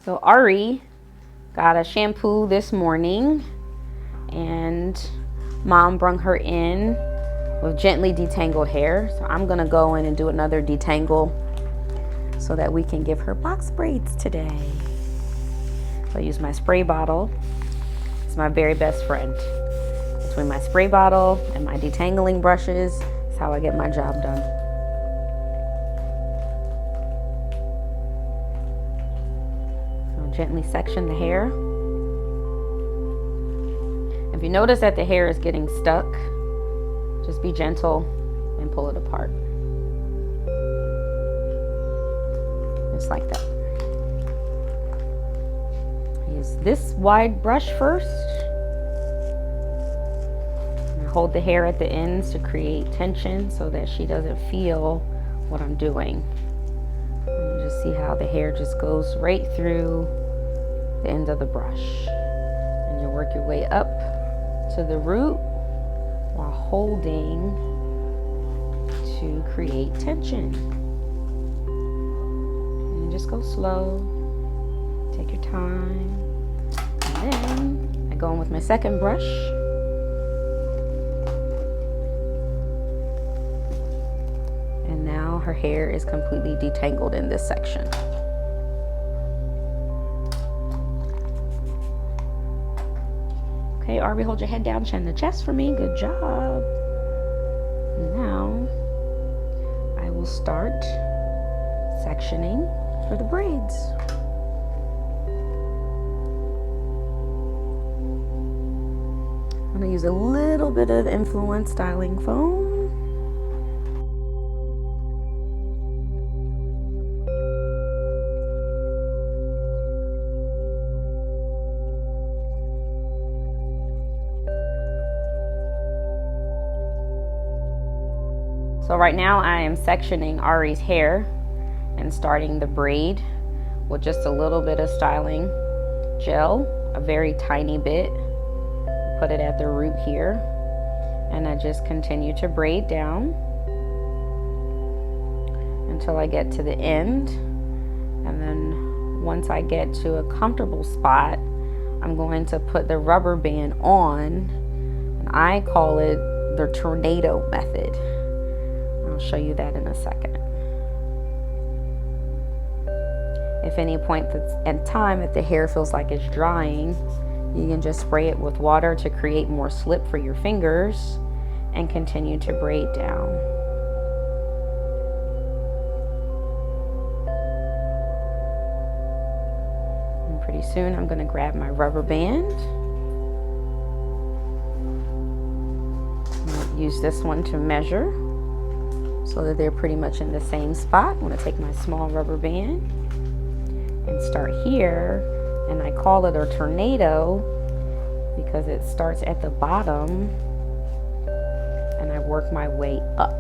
So Ari got a shampoo this morning, and Mom brung her in with gently detangled hair. So I'm gonna go in and do another detangle so that we can give her box braids today. So I use my spray bottle. It's my very best friend. Between my spray bottle and my detangling brushes, is how I get my job done. So gently section the hair. If you notice that the hair is getting stuck, just be gentle and pull it apart. Just like that. Use this wide brush first. And I hold the hair at the ends to create tension so that she doesn't feel what I'm doing. And you just see how the hair just goes right through the end of the brush. And you work your way up to the root while holding to create tension. And just go slow, take your time. And then I go in with my second brush. And now her hair is completely detangled in this section. Okay, Arby, hold your head down, chin to chest for me. Good job. Now, I will start sectioning for the braids. I'm gonna use a little bit of Influence styling foam. So right now I am sectioning Ari's hair and starting the braid with just a little bit of styling gel, a very tiny bit. Put it at the root here, and I just continue to braid down until I get to the end. And then once I get to a comfortable spot, I'm going to put the rubber band on, and I call it the tornado method. I'll show you that in a second. If any point at time that the hair feels like it's drying, you can just spray it with water to create more slip for your fingers and continue to braid down. And pretty soon I'm going to grab my rubber band. I'm going to use this one to measure so that they're pretty much in the same spot. I'm going to take my small rubber band and start here, and I call it a tornado because it starts at the bottom and I work my way up.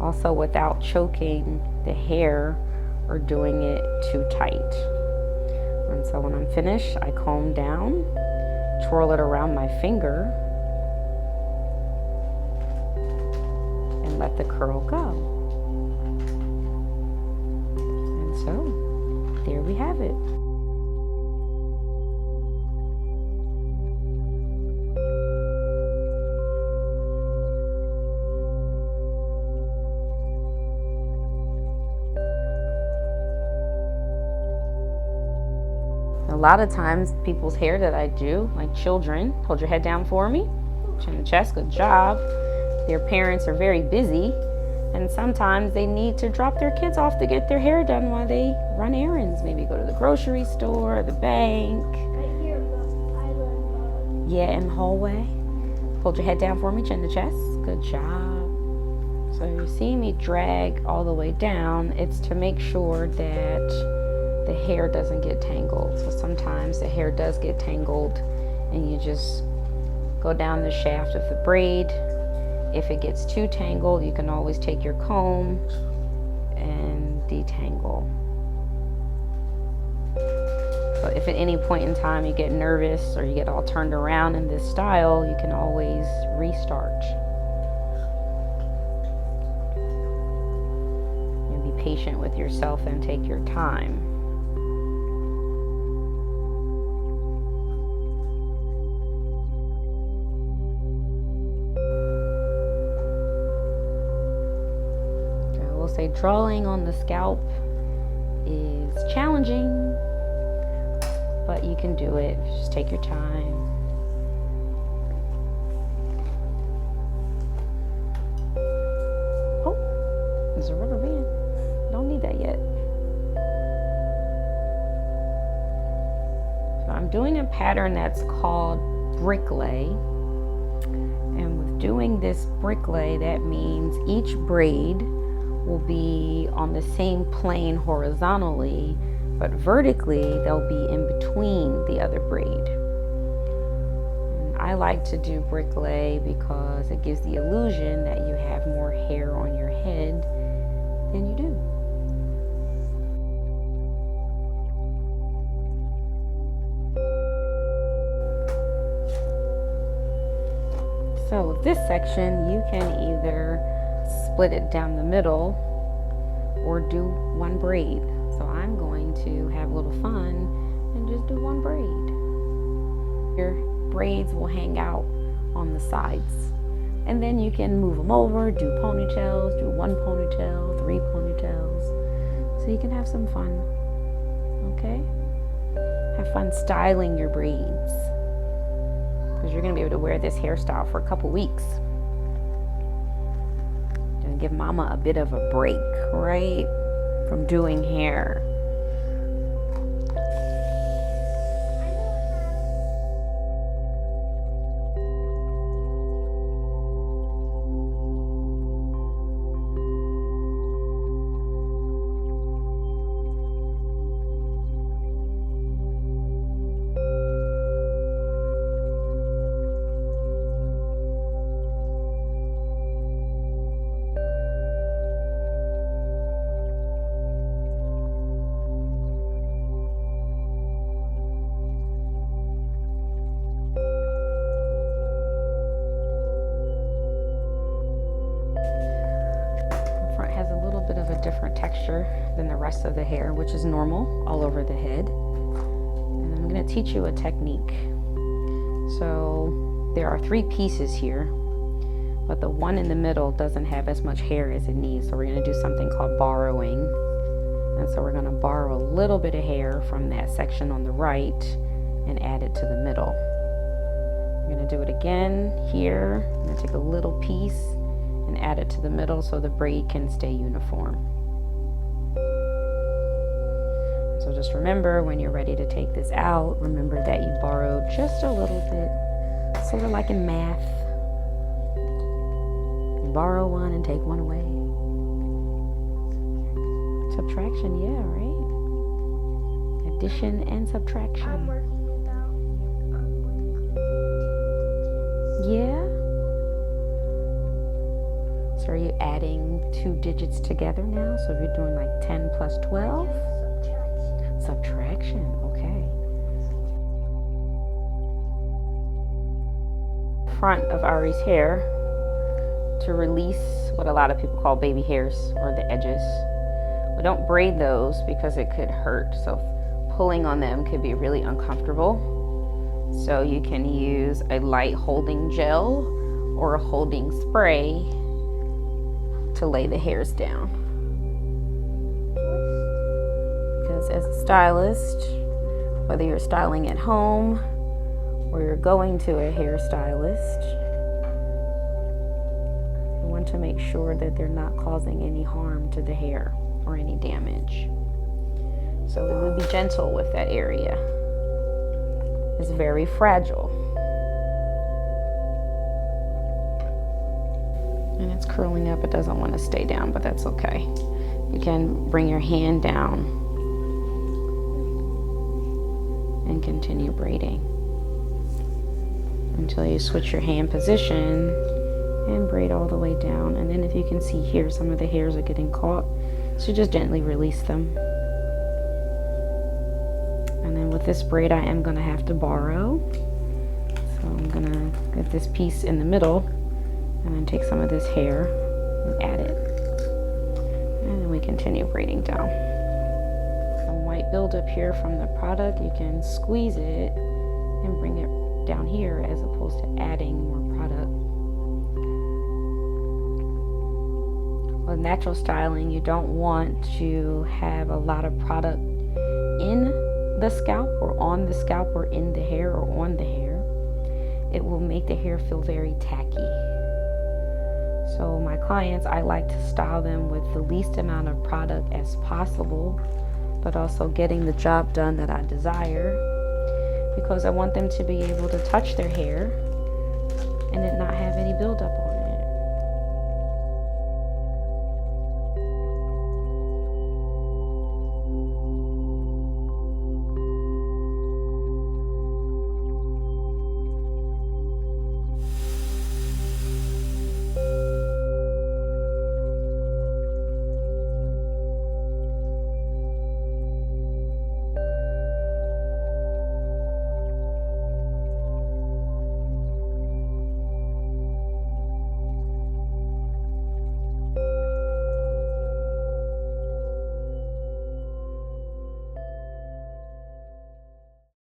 Also without choking the hair or doing it too tight. And so when I'm finished, I comb down, twirl it around my finger, and let the curl go. So, there we have it. A lot of times, people's hair that I do, like children, hold your head down for me, chin to chest, good job. Their parents are very busy, and sometimes they need to drop their kids off to get their hair done while they run errands. Maybe go to the grocery store, the bank. Right here, island. Yeah, in the hallway. Hold your head down for me, chin to chest. Good job. So you see me drag all the way down. It's to make sure that the hair doesn't get tangled. So sometimes the hair does get tangled and you just go down the shaft of the braid. If it gets too tangled, you can always take your comb and detangle. So if at any point in time you get nervous or you get all turned around in this style, you can always restart. And be patient patient with yourself and take your time. I will say drawing on the scalp is challenging, but you can do it. Just take your time. Oh, there's a rubber band. Don't need that yet. So I'm doing a pattern that's called bricklay. And with doing this bricklay, that means each braid will be on the same plane horizontally, but vertically they'll be in between the other braid. And I like to do bricklay because it gives the illusion that you have more hair on your head than you do. So with this section, you can either split it down the middle or do one braid. So I'm going to have a little fun and just do one braid. Your braids will hang out on the sides. And then you can move them over, do ponytails, do one ponytail, 3 ponytails. So you can have some fun, okay? Have fun styling your braids, because you're gonna be able to wear this hairstyle for a couple weeks. Gonna give mama a bit of a break, right? From doing hair. Different texture than the rest of the hair, which is normal all over the head. And I'm going to teach you a technique. So there are 3 pieces here, but the one in the middle doesn't have as much hair as it needs. So we're going to do something called borrowing. And so we're going to borrow a little bit of hair from that section on the right and add it to the middle. I'm going to do it again here. I'm going to take a little piece and add it to the middle so the braid can stay uniform. So just remember, when you're ready to take this out, remember that you borrowed just a little bit, sort of like in math. You borrow one and take one away. Subtraction, yeah, right? Addition and subtraction. I'm working without Yeah. So are you adding 2 digits together now? So if you're doing like 10 plus 12? Subtraction, okay. Front of Ari's hair to release what a lot of people call baby hairs, or the edges. We don't braid those because it could hurt. So pulling on them could be really uncomfortable. So you can use a light holding gel or a holding spray to lay the hairs down. Because as a stylist, whether you're styling at home or you're going to a hairstylist, you want to make sure that they're not causing any harm to the hair or any damage. So we would be gentle with that area. It's very fragile. And it's curling up. It doesn't want to stay down, but that's okay. You can bring your hand down and continue braiding until you switch your hand position and braid all the way down. And then if you can see here, some of the hairs are getting caught, so just gently release them. And then with this braid, I am going to have to borrow. So I'm going to get this piece in the middle and then take some of this hair and add it. And then we continue braiding down. Some white buildup here from the product, you can squeeze it and bring it down here as opposed to adding more product. With natural styling, you don't want to have a lot of product in the scalp or on the scalp or in the hair or on the hair. It will make the hair feel very tacky. So my clients, I like to style them with the least amount of product as possible, but also getting the job done that I desire, because I want them to be able to touch their hair and it not have any buildup on